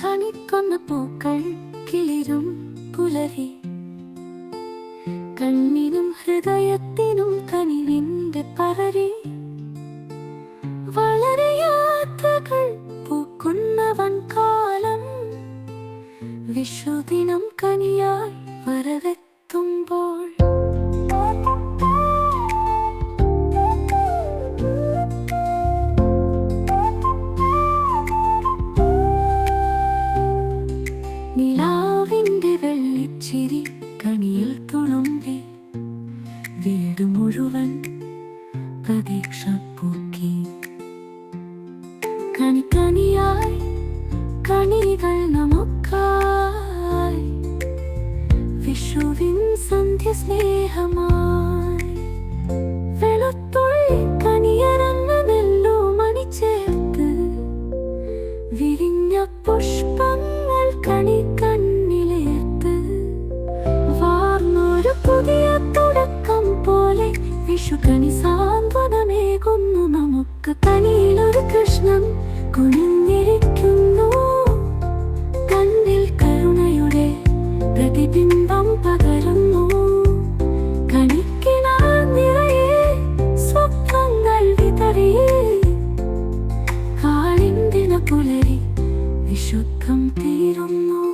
കണിക്കൊന്ന പൂക്കൾ കിളിരും പുലരി, കണ്ണിനും ഹൃദയത്തിനും കനിവിന്റെ പറരി. വളരെ യാത്രകൾ പൂക്കുന്നവൻ കാലം, വിഷുദിനം കനിയായി വരവെത്തുമ്പോൾ. നിലാവിന്റെ വെള്ളിച്ചിരി കണിയിൽ തുളുമ്പി, വീട് മുഴുവൻ പ്രതീക്ഷ പൂക്കി. കണിക്കണിയായി കണികൾ നമുക്കായി, വിഷുവിൻ സന്ധ്യ സ്നേഹമായി. വെളുത്തുള്ളി കണിയരങ്ങ നെല്ലു മണി ചേർത്ത്, വിരിഞ്ഞ പുഷ്പങ്ങൾ കണി കണ്ണിലേർത്ത്. വാർന്നൊരു പുതിയ തുടക്കം പോലെ വിഷുക്കണി സാന്ത്വനമേകുന്നു നമുക്ക്. കണിയിലൊരു കൃഷ്ണൻ കുനിഞ്ഞിരിക്കുന്നു, കണ്ണിൽ കരുണയുടെ പ്രതിബിംബം പകരുന്നു. കണിക്കിണ നിറയെ സ്വപ്നങ്ങൾ വിതറി, കാളിന്തിന പുലരി വിശുദ്ധം തീരുന്നു.